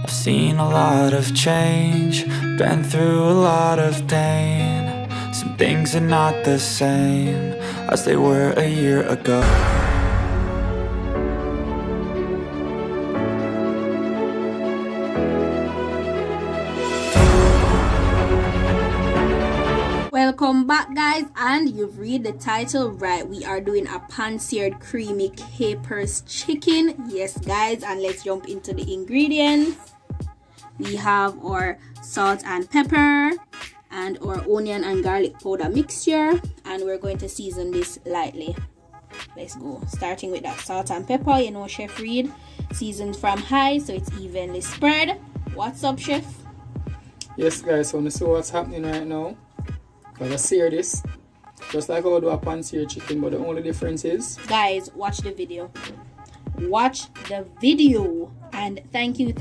I've seen a lot of change, been through a lot of pain. Some things are not the same as they were a year ago. Welcome back, guys, and you've read the title right. We are doing a pan-seared creamy capers chicken. Yes, guys, and let's jump into the ingredients. We have our salt and pepper and our onion and garlic powder mixture, and we're going to season this lightly. Let's go. Starting with that salt and pepper. You know, Chef Reid seasoned from high, so it's evenly spread. What's up, Chef? Yes, guys, so see what's happening right now. I'm gonna sear this just like how I do a pan-seared chicken, but the only difference is, guys, watch the video. Watch the video. And thank you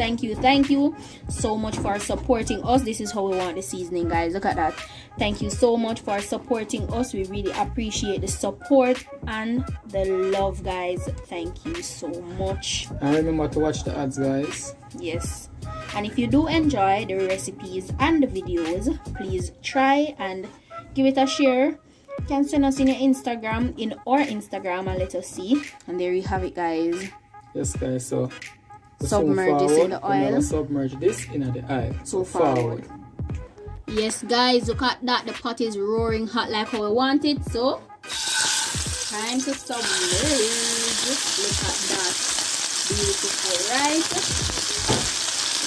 so much for supporting us. This is how we want the seasoning, guys. Look at that. Thank you so much for supporting us. We really appreciate the support and the love, guys. Thank you so much. and remember to watch the ads, guys. Yes, and if you do enjoy the recipes and the videos, please try and give it a share. You can send us in your Instagram, in our Instagram, and let us see. And there you have it, guys. Yes, guys, so Submerge this in the oil. Submerge this in the oil. So forward. Yes, guys, look at that. The pot is roaring hot like how we want it. So time to submerge. Look at that beautiful rice.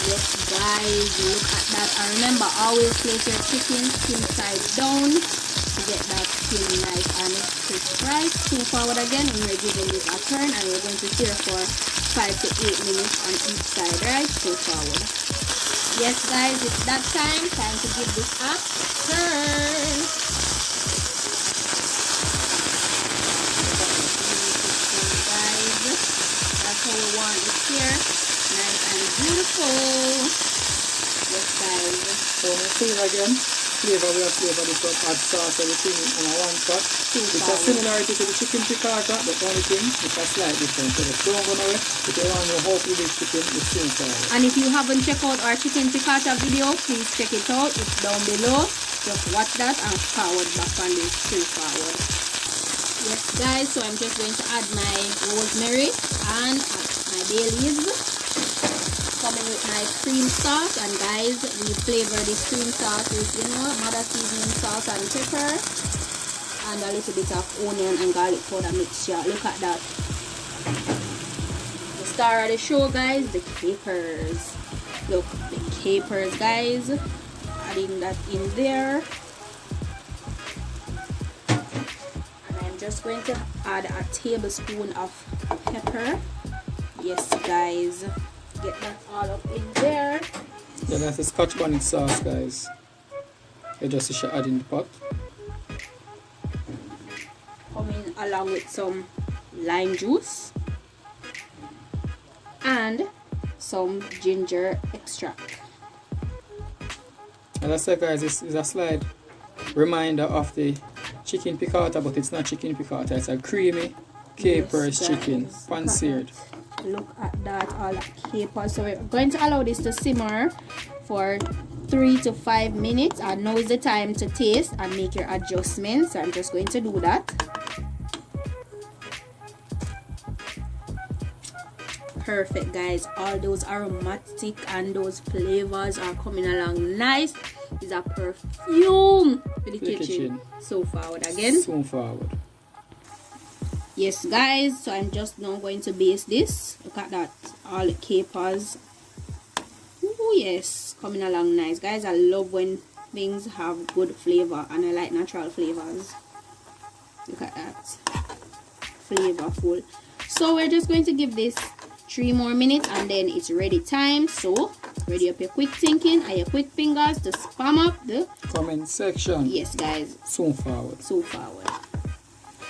Yes, guys, look at that. And remember, always place your chicken skin side down to get that skin nice and crisp rice. So forward again, and we're giving this a turn, and we're going to stir for 5 to 8 minutes on each side, right? So forward. Yes, guys, it's that time to give this a turn. Guys, that's how we want it here. Nice and beautiful. Yes, guys. So flavor again. Flavor, we have flavor this up, add sauce, everything in one pot. It's a similarity to the chicken piccata, but only thing, it's a slight difference. So don't go nowhere. If you want to know how to do chicken, it's soon forward. And if you haven't checked out our chicken piccata video, please check it out. It's down below. Just watch that and forward back on this straight forward. Yes, guys, so I'm just going to add my rosemary and my bay leaves. Coming with my cream sauce, and guys, we flavor this cream sauce with, you know, mother seasoning salt and pepper and a little bit of onion and garlic powder mixture. Look at that. The star of the show, guys, the capers. Look, the capers, guys. Adding that in there. And I'm just going to add a tablespoon of pepper. Yes, guys. Get that all up in there. Yeah, that's the Scotch Bonnet sauce, guys. You just should add in the pot. Coming along with some lime juice and some ginger extract. And that's it, guys. This is a slight reminder of the chicken piccata, but it's not chicken piccata. It's a creamy capers chicken, pan-seared. Look at that, all that capers. So we're going to allow this to simmer for 3 to 5 minutes, and now is the time to taste and make your adjustments. So I'm just going to do that. Perfect, guys. All those aromatic and those flavors are coming along nice. It's a perfume for the kitchen. So forward again. Soon forward. Yes, guys, so I'm just now going to baste this. Look at that, all the capers. Oh yes, coming along nice, guys. I love when things have good flavor, and I like natural flavors. Look at that, flavorful. So we're just going to give this 3 more minutes, and then it's ready time. So ready up your quick thinking and your quick fingers to spam up the comment section. Yes, guys. Soon forward. So forward.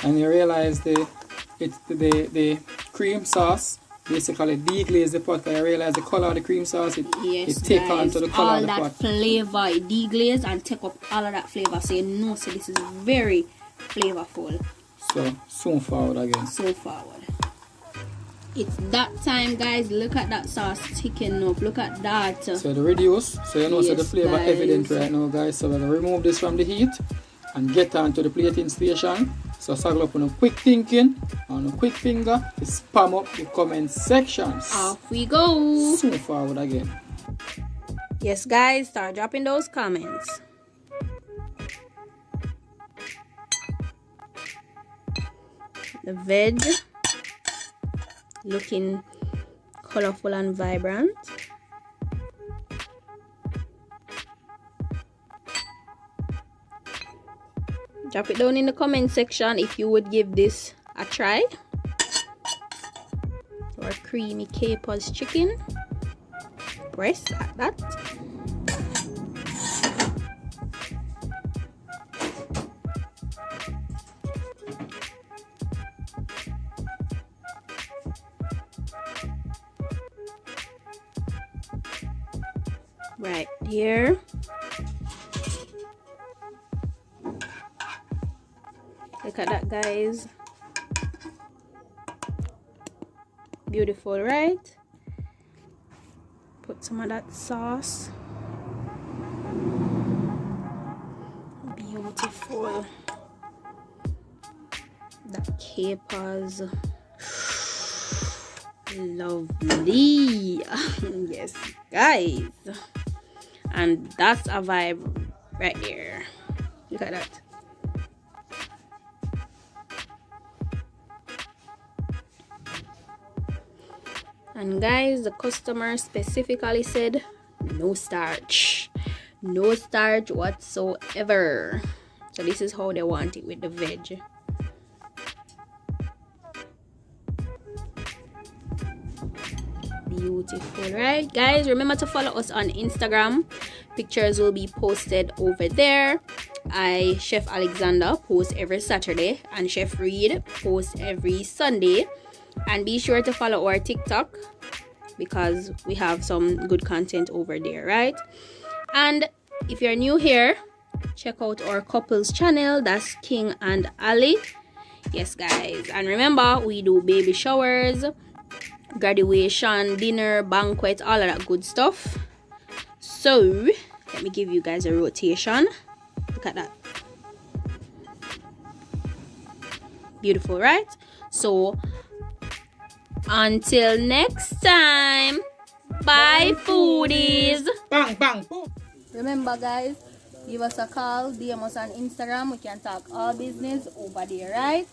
And you realize the cream sauce basically deglaze the pot. I realize the color of the cream sauce, it take on to the color of the pot. All that flavor, it deglaze and take up all of that flavor. So you know, so this is very flavorful. So soon forward again. So forward. It's that time, guys. Look at that sauce thickening up. Look at that. So the reduce, so you know, so the Yes, flavor guys. evident right now, guys. So we're gonna remove this from the heat and get on to the plating station. So circle up on a quick thinking, on a quick finger, to spam up the comment sections. Off we go. Move forward again. Yes, guys, start dropping those comments. The veg looking colorful and vibrant. Drop it down in the comment section if you would give this a try. Or creamy capers chicken breast at that. Right here. Look at that, guys. Beautiful, right? Put some of that sauce. Beautiful. That capers. Lovely. Yes, guys. And that's a vibe right there. Look at that. And guys, the customer specifically said no starch. No starch whatsoever. So this is how they want it with the veg. Beautiful, right? Guys, remember to follow us on Instagram. Pictures will be posted over there. Chef Alexander posts every Saturday and Chef Reid posts every Sunday. And be sure to follow our TikTok because we have some good content over there, right? And if you're new here, check out our couples channel. That's King and Ali. Yes, guys. And remember, we do baby showers, graduation, dinner, banquet, all of that good stuff. So let me give you guys a rotation. Look at that. Beautiful, right? So until next time, bye foodies. Bang, bang, boom. Remember, guys, give us a call, DM us on Instagram. We can talk all business over there, right?